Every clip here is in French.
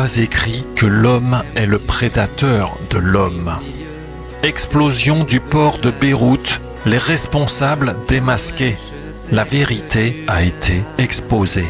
pas écrit que l'homme est le prédateur de l'homme. Explosion du port de Beyrouth, les responsables démasqués. La vérité a été exposée.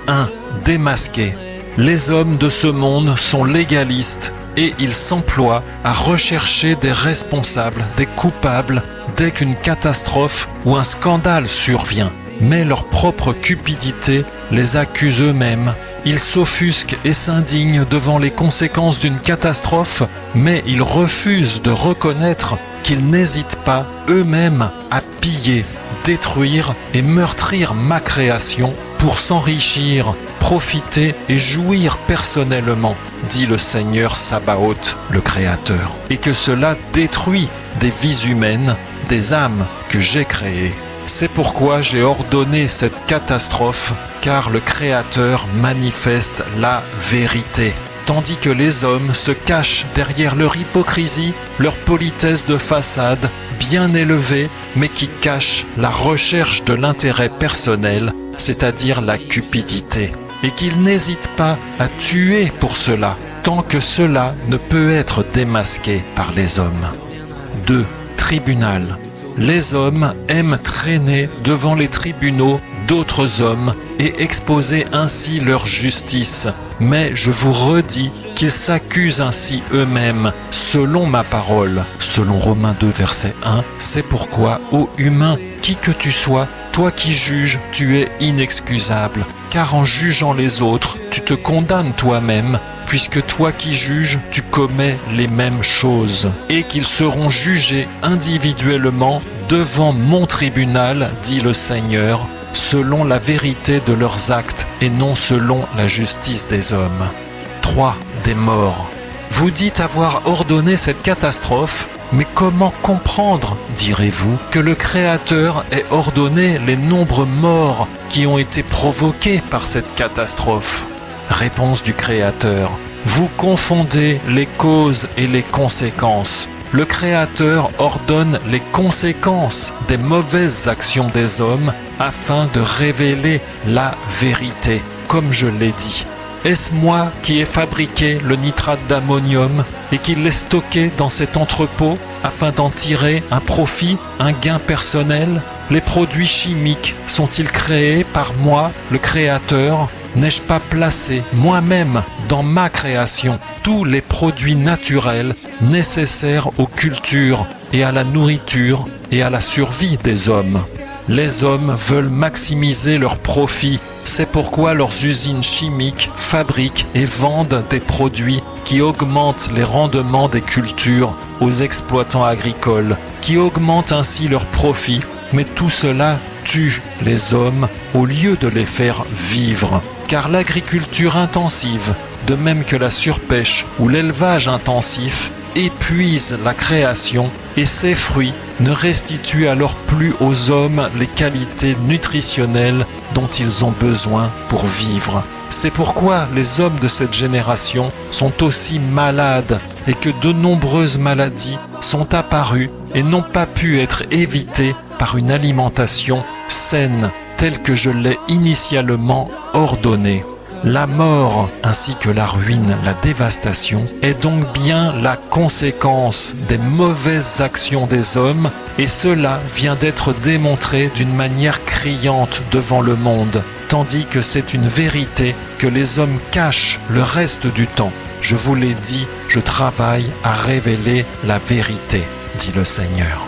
1. Démasqués. Les hommes de ce monde sont légalistes et ils s'emploient à rechercher des responsables, des coupables, dès qu'une catastrophe ou un scandale survient. Mais leur propre cupidité les accuse eux-mêmes. Ils s'offusquent et s'indignent devant les conséquences d'une catastrophe, mais ils refusent de reconnaître qu'ils n'hésitent pas eux-mêmes à piller, détruire et meurtrir ma création pour s'enrichir, profiter et jouir personnellement, dit le Seigneur Sabaoth, le Créateur, et que cela détruit des vies humaines, des âmes que j'ai créées. C'est pourquoi j'ai ordonné cette catastrophe, car le Créateur manifeste la vérité, tandis que les hommes se cachent derrière leur hypocrisie, leur politesse de façade, bien élevée, mais qui cache la recherche de l'intérêt personnel, c'est-à-dire la cupidité, et qu'ils n'hésitent pas à tuer pour cela, tant que cela ne peut être démasqué par les hommes. 2. Tribunal. Les hommes aiment traîner devant les tribunaux d'autres hommes et exposer ainsi leur justice. Mais je vous redis qu'ils s'accusent ainsi eux-mêmes, selon ma parole. Selon Romains 2, verset 1, c'est pourquoi, ô humain, qui que tu sois, toi qui juges, tu es inexcusable. Car en jugeant les autres, tu te condamnes toi-même, puisque toi qui juges, tu commets les mêmes choses, et qu'ils seront jugés individuellement devant mon tribunal, dit le Seigneur, selon la vérité de leurs actes et non selon la justice des hommes. 3. Des morts. Vous dites avoir ordonné cette catastrophe, mais comment comprendre, direz-vous, que le Créateur ait ordonné les nombreux morts qui ont été provoqués par cette catastrophe ? Réponse du Créateur. Vous confondez les causes et les conséquences. Le Créateur ordonne les conséquences des mauvaises actions des hommes afin de révéler la vérité, comme je l'ai dit. Est-ce moi qui ai fabriqué le nitrate d'ammonium et qui l'ai stocké dans cet entrepôt afin d'en tirer un profit, un gain personnel ? Les produits chimiques sont-ils créés par moi, le Créateur ? N'ai-je pas placé moi-même dans ma création tous les produits naturels nécessaires aux cultures et à la nourriture et à la survie des hommes ? Les hommes veulent maximiser leurs profits. C'est pourquoi leurs usines chimiques fabriquent et vendent des produits qui augmentent les rendements des cultures aux exploitants agricoles, qui augmentent ainsi leurs profits. Mais tout cela tue les hommes au lieu de les faire vivre. Car l'agriculture intensive, de même que la surpêche ou l'élevage intensif, épuise la création et ses fruits ne restituent alors plus aux hommes les qualités nutritionnelles dont ils ont besoin pour vivre. C'est pourquoi les hommes de cette génération sont aussi malades et que de nombreuses maladies sont apparues et n'ont pas pu être évitées par une alimentation saine telle que je l'ai initialement ordonnée. La mort ainsi que la ruine, la dévastation est donc bien la conséquence des mauvaises actions des hommes et cela vient d'être démontré d'une manière criante devant le monde, tandis que c'est une vérité que les hommes cachent le reste du temps. Je vous l'ai dit, je travaille à révéler la vérité, dit le Seigneur.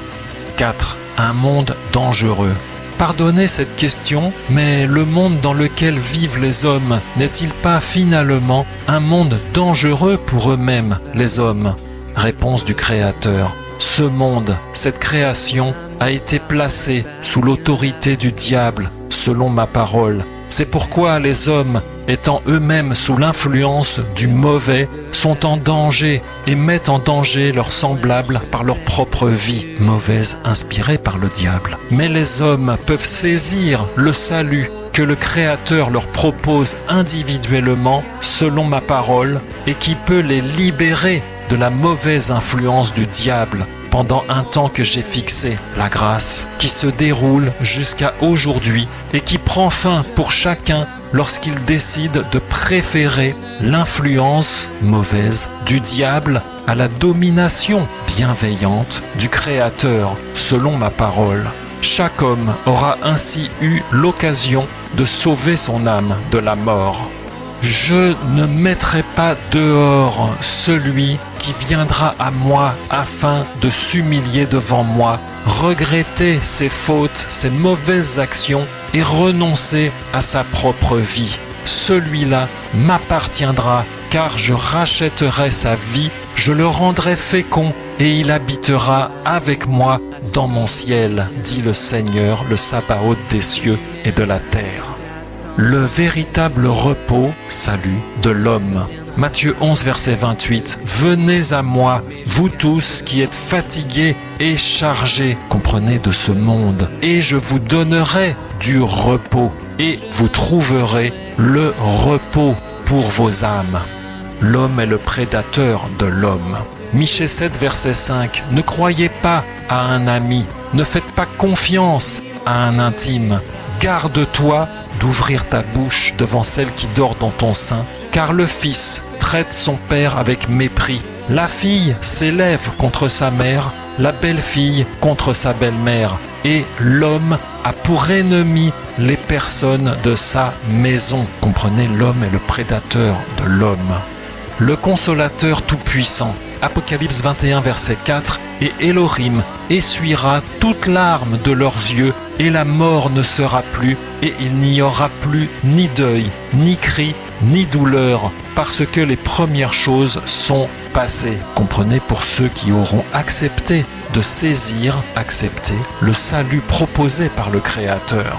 4. Un monde dangereux. Pardonnez cette question, mais le monde dans lequel vivent les hommes n'est-il pas finalement un monde dangereux pour eux-mêmes, les hommes ? Réponse du Créateur. Ce monde, cette création, a été placé sous l'autorité du diable, selon ma parole. C'est pourquoi les hommes, étant eux-mêmes sous l'influence du mauvais, sont en danger et mettent en danger leurs semblables par leur propre vie, mauvaise inspirée par le diable. Mais les hommes peuvent saisir le salut que le Créateur leur propose individuellement, selon ma parole, et qui peut les libérer de la mauvaise influence du diable pendant un temps que j'ai fixé, la grâce qui se déroule jusqu'à aujourd'hui et qui prend fin pour chacun lorsqu'il décide de préférer l'influence mauvaise du diable à la domination bienveillante du Créateur, selon ma parole. Chaque homme aura ainsi eu l'occasion de sauver son âme de la mort. Je ne mettrai pas dehors celui qui viendra à moi afin de s'humilier devant moi, regretter ses fautes, ses mauvaises actions et renoncer à sa propre vie. Celui-là m'appartiendra, car je rachèterai sa vie, je le rendrai fécond et il habitera avec moi dans mon ciel, dit le Seigneur, le Sabaoth des cieux et de la terre. Le véritable repos, salut, de l'homme. Matthieu 11, verset 28. Venez à moi, vous tous qui êtes fatigués et chargés, comprenez, de ce monde, et je vous donnerai du repos, et vous trouverez le repos pour vos âmes. L'homme est le prédateur de l'homme. Michée 7, verset 5. Ne croyez pas à un ami, ne faites pas confiance à un intime. Garde-toi d'ouvrir ta bouche devant celle qui dort dans ton sein, car le fils traite son père avec mépris. La fille s'élève contre sa mère, la belle-fille contre sa belle-mère, et l'homme a pour ennemi les personnes de sa maison. Comprenez, l'homme est le prédateur de l'homme. Le consolateur tout-puissant, Apocalypse 21, verset 4, et Elohim essuiera toute larme de leurs yeux, et la mort ne sera plus, et il n'y aura plus ni deuil, ni cri, ni douleur, parce que les premières choses sont passées. Comprenez, pour ceux qui auront accepté de saisir, accepter le salut proposé par le Créateur.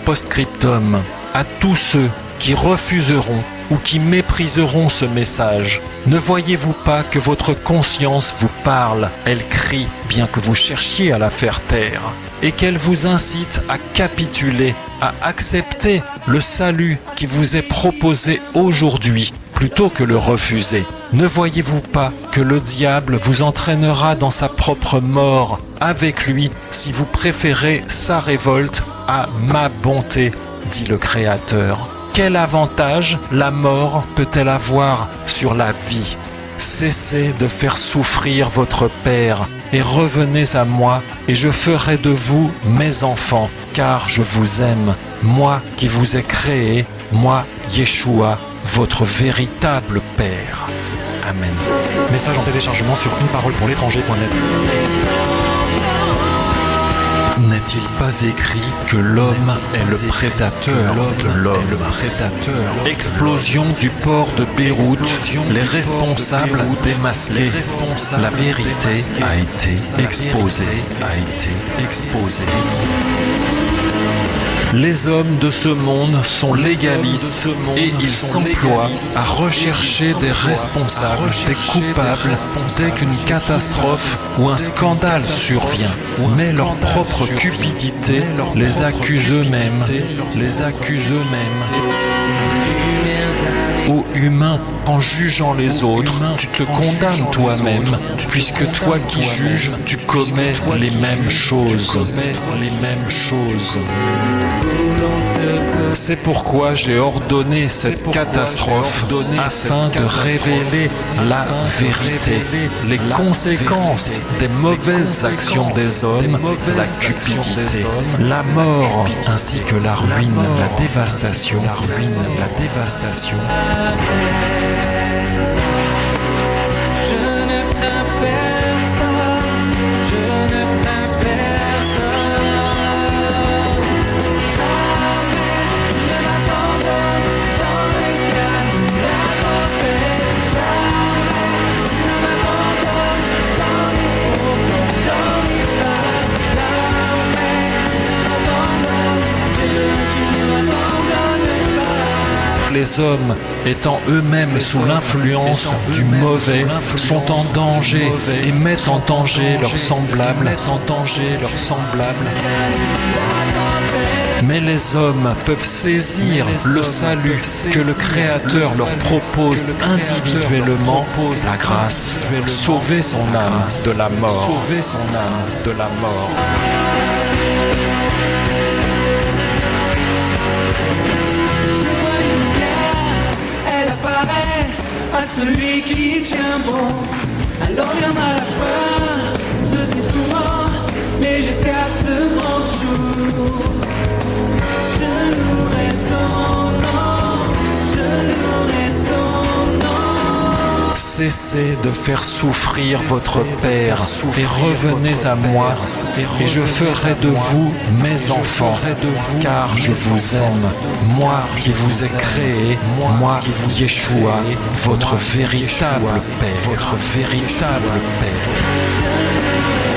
Post-scriptum, à tous ceux qui refuseront ou qui mépriseront ce message. Ne voyez-vous pas que votre conscience vous parle, elle crie, bien que vous cherchiez à la faire taire, et qu'elle vous incite à capituler, à accepter le salut qui vous est proposé aujourd'hui, plutôt que le refuser? Ne voyez-vous pas que le diable vous entraînera dans sa propre mort avec lui si vous préférez sa révolte à ma bonté, dit le Créateur? Quel avantage la mort peut-elle avoir sur la vie? Cessez de faire souffrir votre Père et revenez à moi et je ferai de vous mes enfants, car je vous aime, moi qui vous ai créé, moi, Yeshua, votre véritable Père. Amen. Message en téléchargement sur uneparolepourlétranger.net. N'est-il pas écrit que l'homme est le prédateur de l'homme? Explosion du port de Beyrouth, les responsables démasqués. La vérité a été exposée. Les hommes de ce monde sont légalistes et ils s'emploient à rechercher des responsables, des coupables, dès qu'une catastrophe ou un scandale survient. Mais leur propre cupidité les accuse eux-mêmes. Ô humain, en jugeant les autres, tu te condamnes toi-même, puisque toi qui juges, tu commets les mêmes choses. C'est pourquoi j'ai ordonné cette catastrophe afin de révéler la vérité, les conséquences des mauvaises actions des hommes, la cupidité, la mort, ainsi que la ruine, la dévastation. Les hommes, étant eux-mêmes sous l'influence du mauvais, sont en danger et mettent en danger leurs semblables. Mais les hommes peuvent saisir le salut que le Créateur leur propose individuellement, la grâce, sauver son âme de la mort. à celui qui tient bon. Alors viendra la fin de ces tourments, mais jusqu'à ce grand jour, je louerai ton nom, je louerai ton nom. Cessez de faire souffrir votre Père et revenez à moi et je ferai de vous mes enfants, car je vous aime, moi qui vous ai créé, moi, Yeshua, votre véritable Père, votre véritable Père.